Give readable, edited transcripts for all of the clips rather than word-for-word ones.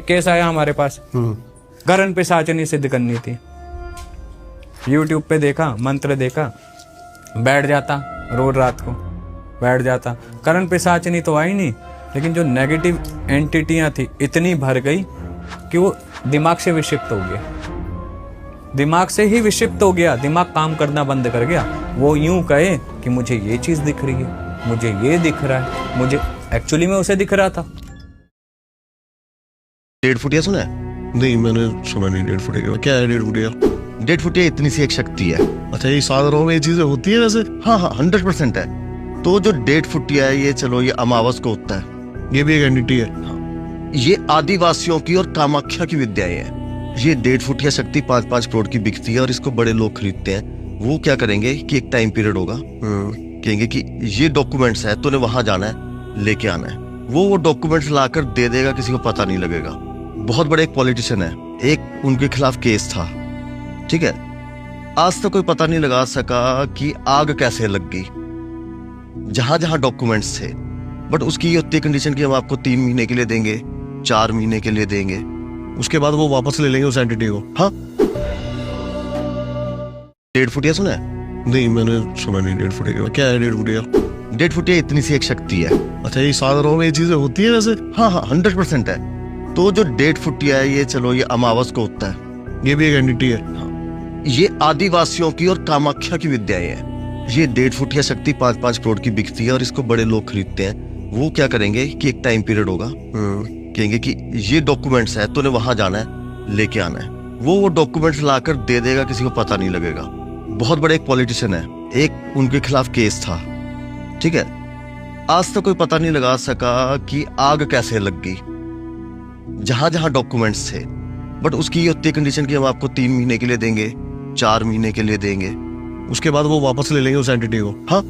Case आया हमारे पास, करण पिशाचनी सिद्ध करनी थी। यूट्यूब पे देखा, मंत्र देखा, बैठ जाता रोज रात को, बैठ जाता। करण पिशाचनी तो आई नहीं, लेकिन जो नेगेटिव एंटिटियां थी इतनी भर गई कि वो दिमाग से विक्षिप्त हो गया, दिमाग से ही विक्षिप्त हो गया, दिमाग काम करना बंद कर गया। वो यूं कहे कि मुझे ये चीज दिख रही है, मुझे ये दिख रहा है, मुझे एक्चुअली में उसे दिख रहा था। 1.5 फुटिया सुना है? नहीं, मैंने सुना नहीं 1.5 फुटिया। क्या है 1.5 फुटिया? 1.5 फुटिया इतनी सी एक शक्ति है। अच्छा, ये साधारण में ये चीजें होती है वैसे? हाँ हाँ 100% है। तो जो 1.5 फुटिया है ये, चलो ये अमावस को होता है, ये भी एक एंटिटी है। ये आदिवासियों की और कामाख्या की विद्याएं हैं। ये 1.5 फुटिया शक्ति 5-5 करोड़ की बिकती है और इसको बड़े लोग खरीदते हैं। वो क्या करेंगे कि एक टाइम पीरियड होगा, कहेंगे कि ये डॉक्यूमेंट्स है, तूने वहां जाना है, लेके आना है। वो डॉक्यूमेंट्स लाकर दे देगा, किसी को पता नहीं लगेगा। बहुत बड़े एक पॉलिटिशियन है, एक उनके खिलाफ केस था, ठीक है। आज तक कोई पता नहीं लगा सका कि आग कैसे लग गई, जहां जहां डॉक्यूमेंट्स थे। बट उसकी ये होती है कंडीशन कि हम आपको 3 महीने के लिए देंगे, 4 महीने के लिए देंगे, उसके बाद वो वापस ले लेंगे उस एंटिटी को। हाँ। 1.5 फुटिया सुना है? नहीं, मैंने सुना नहीं 1.5 फुटिया। क्या है 1.5 फुटिया? 1.5 फुटिया इतनी सी एक शक्ति है। अच्छा, ये साधारण में ये चीजें होती है वैसे? हाँ हाँ 100% है। तो जो 1.5 फुटिया है ये, चलो ये अमावस को होता है, ये भी एक एंटिटी है। ये आदिवासियों की और कामाख्या की विद्याएं हैं। ये 1.5 फुटिया शक्ति 5-5 करोड़ की बिकती है और इसको बड़े लोग खरीदते हैं। वो क्या करेंगे कि एक टाइम पीरियड होगा, कहेंगे कि ये डॉक्यूमेंट्स है, तूने वहां जाना है, लेके आना है। वो डॉक्यूमेंट्स लाकर दे देगा, किसी को पता नहीं लगेगा। बहुत बड़े एक पॉलिटिशियन है, एक उनके खिलाफ केस था, ठीक है। आज तक कोई पता नहीं लगा सका कि आग कैसे लग गई, जहां जहां डॉक्यूमेंट्स थे। बट उसकी ये होती है कंडीशन कि हम आपको 3 महीने के लिए देंगे, 4 महीने के लिए देंगे, उसके बाद वो वापस ले लेंगे उस एंटिटी को। हाँ।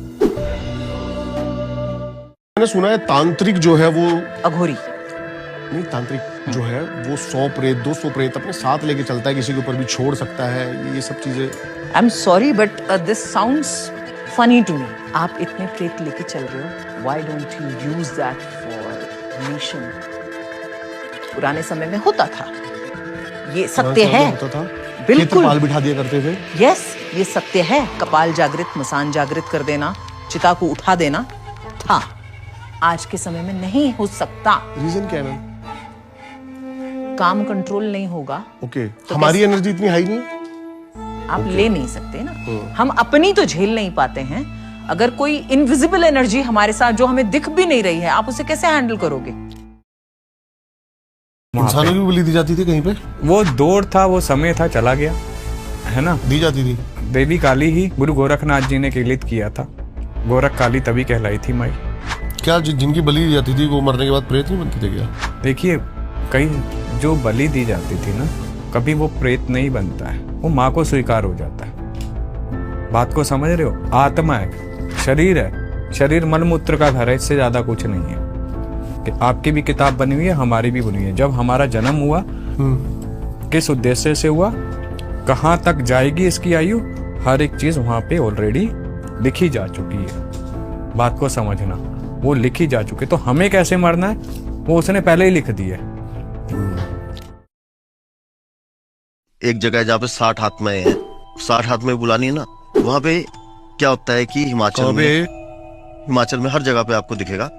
मैंने सुना है तांत्रिक जो है वो अघोरी नहीं, तांत्रिक जो है वो 100 प्रेत 200 प्रेत अपने साथ लेके चलता है, किसी के ऊपर भी छोड़ सकता है, ये सब चीजें। I am sorry but this sounds funny to me. आप इतने प्रेत लेके चल रहे हो, why don't you use that for mission? पुराने समय में होता था, ये सत्य है। होता था, बिल्कुल पाल बिठा दिया करते थे। यस, ये सत्य है। कपाल जागृत, मसान जागृत कर देना, चिता को उठा देना था। आज के समय में नहीं हो सकता। रीजन क्या है मैम? काम कंट्रोल नहीं होगा। ओके, तो हमारी एनर्जी इतनी हाई नहीं है, आप ले नहीं सकते ना। हम अपनी तो झेल नहीं पाते हैं। अगर कोई इनविजिबल एनर्जी हमारे साथ जो हमें दिख भी नहीं रही है, आप उसे कैसे हैंडल करोगे? इंसानों की बलि दी जाती थी कहीं पे? वो दौर था, वो समय था, चला गया है ना। दी जाती थी। देवी काली ही गुरु गोरखनाथ जी ने किलित किया था। गोरख काली तभी कहलाई थी माई। क्या जिनकी बलि दी जाती थी वो मरने के बाद प्रेत नहीं बनते थे क्या? देखिए, कई जो बलि दी जाती थी ना, कभी वो प्रेत नहीं बनता है, वो माँ को स्वीकार हो जाता है। बात को समझ रहे हो? आत्मा है, शरीर है, शरीर मलमूत्र का घर है, इससे ज्यादा कुछ नहीं है। कि आपकी भी किताब बनी हुई है, हमारी भी बनी हुई है। जब हमारा जन्म हुआ, किस उद्देश्य से हुआ, कहाँ तक जाएगी इसकी आयु, हर एक चीज वहां पे ऑलरेडी लिखी जा चुकी है। बात को समझना, वो लिखी जा चुकी है। तो हमें कैसे मरना है वो उसने पहले ही लिख दी है। एक जगह है जहाँ पे 60 आत्माएं हैं, 60 आत्माएं बुलानी है ना, वहां पे क्या होता है कि हिमाचल में हर जगह पे आपको दिखेगा।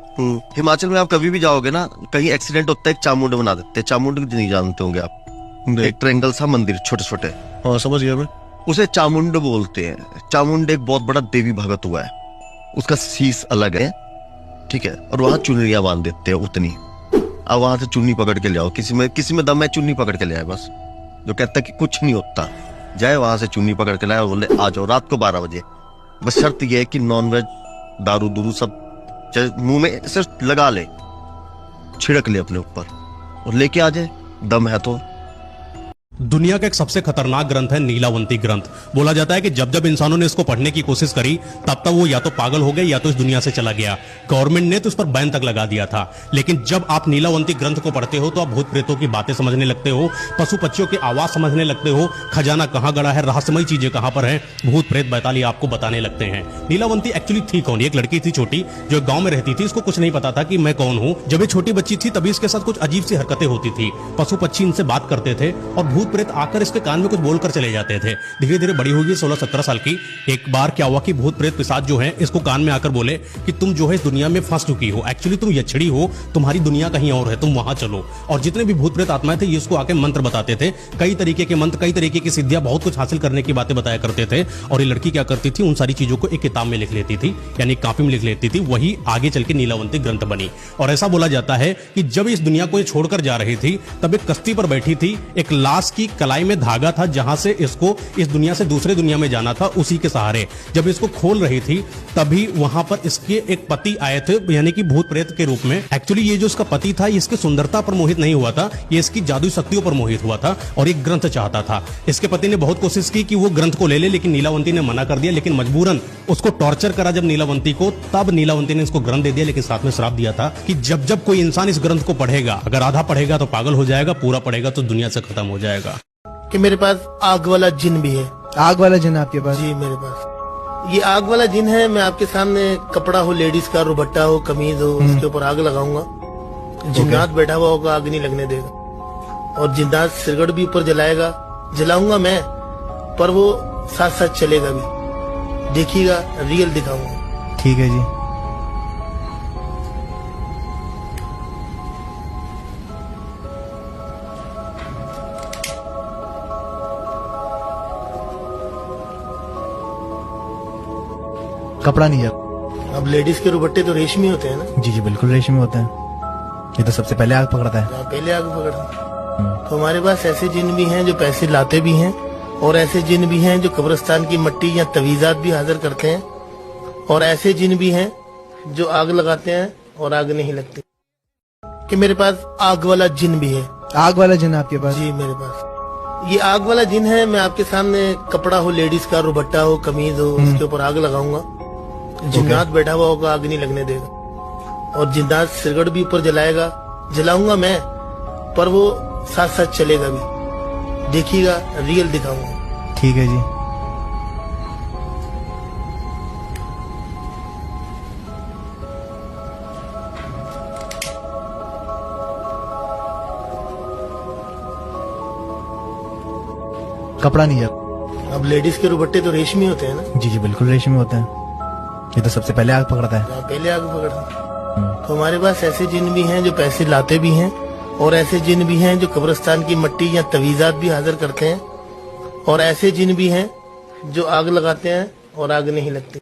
हिमाचल में आप कभी भी जाओगे ना, कहीं एक्सीडेंट होता है, एक चामुंड बना देते हैं। चामुंड नहीं जानते होंगे आप? एक ट्रायंगल सा मंदिर, छोटे छोटे। हाँ, समझ गया मैं। उसे चामुंड बोलते हैं। चामुंड एक बहुत बड़ा देवी भगत हुआ है, उसका शीश अलग है, ठीक है। और वहां चुनरियां बांध देते हैं उतनी। अब वहां से चुन्नी पकड़ के ले आओ, किसी में दम है, चुन्नी पकड़ के ले आए बस। जो कहता है कि कुछ नहीं होता, जाए वहां से चुन्नी पकड़ के लाए, बोले आ जाओ रात को 12 बजे। बस शर्त यह है कि नॉनवेज, दारू दूरू सब मुंह में सिर्फ लगा ले, छिड़क ले अपने ऊपर और लेके आ जाए, दम है तो। दुनिया का एक सबसे खतरनाक ग्रंथ है नीलावंती ग्रंथ। बोला जाता है कि जब जब इंसानों ने इसको पढ़ने की कोशिश करी तब तब वो या तो पागल हो गए या तो इस दुनिया से चला गया। गवर्नमेंट ने तो इस पर बैन तक लगा दिया था। लेकिन जब आप नीलावंती ग्रंथ को पढ़ते हो तो आप भूत प्रेतों की बातें समझने लगते हो, पशु पक्षियों की आवाज समझने लगते हो, खजाना कहाँ गड़ा है, रहस्यमय चीजें कहाँ पर है, भूत प्रेत बैताली आपको बताने लगते हैं। नीलावंती एक्चुअली थी कौन? एक लड़की थी छोटी जो गांव में रहती थी। इसको कुछ नहीं पता था कि मैं कौन हूँ। जब ये छोटी बच्ची थी तभी इसके साथ कुछ अजीब सी हरकतें होती थी। पशु पक्षी इनसे बात करते थे और भूत प्रेत आकर इसके कान में कुछ बोलकर चले जाते थे। धीरे धीरे बड़ी होगी, 16-17 साल की। एक बार क्या हुआ कि भूत प्रेत पिशाच जो है इसको कान में आकर बोले कि तुम जो है इस दुनिया में फंस चुकी हो, एक्चुअली तुम यक्षिणी हो, तुम्हारी दुनिया कहीं और है, तुम वहां चलो। और जितने भी भूत प्रेत आत्माएं थे ये इसको आके मंत्र बताते थे, कई तरीके के मंत्र, कई तरीके की सिद्धियां, बहुत कुछ हासिल करने की बातें बताया करते थे। और ये लड़की क्या करती थी, उन सारी चीजों को एक किताब में लिख लेती थी, यानी कॉपी में लिख लेती थी। वही आगे चल के नीलावंती ग्रंथ बनी। और ऐसा बोला जाता है कि जब इस दुनिया को ये छोड़कर जा रही थी तब एक कश्ती पर बैठी थी, एक लाश की कलाई में धागा था जहां से इसको इस दुनिया से दूसरे दुनिया में जाना था, उसी के सहारे। जब इसको खोल रही थी तभी वहां पर इसके एक पति आए थे, यानी कि भूत प्रेत के रूप में। एक्चुअली ये जो इसका पति था इसकी सुंदरता पर मोहित नहीं हुआ था, ये इसकी जादुई शक्तियों पर मोहित हुआ था और एक ग्रंथ चाहता था। इसके पति ने बहुत कोशिश की कि वो ग्रंथ को ले ले, लेकिन नीलावंती ने मना कर दिया। लेकिन मजबूरन उसको टॉर्चर करा जब नीलावंती को, तब नीलावंती ने इसको ग्रंथ दे दिया, लेकिन साथ में श्राप दिया था कि जब जब कोई इंसान इस ग्रंथ को पढ़ेगा, अगर आधा पढ़ेगा तो पागल हो जाएगा, पूरा पढ़ेगा तो दुनिया से खत्म हो जाएगा। कि मेरे पास आग वाला जिन भी है। आग वाला जिन आपके पास? जी मेरे पास ये आग वाला जिन है। मैं आपके सामने कपड़ा हो, लेडीज का रुबट्टा हो, कमीज हो, उसके ऊपर आग लगाऊंगा। जिन्नात बैठा हुआ होगा, आग नहीं लगने देगा। और जिन्नात सिरगढ़ भी ऊपर जलाएगा, जलाऊंगा मैं, पर वो साथ साथ चलेगा भी। देखिएगा, रियल दिखाऊंगा। ठीक है जी। कपड़ा नहीं है। अब लेडीज के रुबट्टे तो रेशमी होते हैं ना? जी जी बिल्कुल रेशमी होता है। ये तो सबसे पहले आग पकड़ता है। पहले आग पकड़ता। तो हमारे पास ऐसे जिन भी हैं जो पैसे लाते भी हैं, और ऐसे जिन भी हैं जो कब्रिस्तान की मट्टी या तवीज़ात भी हाजिर करते हैं, और ऐसे जिन भी हैं जो आग लगाते हैं और आग नहीं लगती। कि मेरे पास आग वाला जिन भी है। आग वाला जिन आपके पास? जी मेरे पास ये आग वाला जिन है। मैं आपके सामने कपड़ा हो, लेडीज का रुबट्टा हो, कमीज हो, उसके ऊपर आग लगाऊंगा। जिन्नात बैठा हुआ होगा, आग नहीं लगने देगा। और जिन्नात सिरगढ़ भी ऊपर जलाएगा, जलाऊंगा मैं, पर वो साथ साथ चलेगा भी। देखिएगा, रियल दिखाऊंगा। ठीक है जी। कपड़ा नहीं है। अब लेडीज के रुबट्टे तो रेशमी होते हैं ना? जी जी बिल्कुल रेशमी होता है। ये तो सबसे पहले आग पकड़ता है। पहले आग पकड़ता। तो हमारे पास ऐसे जिन भी हैं जो पैसे लाते भी हैं, और ऐसे जिन भी हैं जो कब्रिस्तान की मट्टी या तवीज़ात भी हाजिर करते हैं, और ऐसे जिन भी हैं जो आग लगाते हैं और आग नहीं लगती।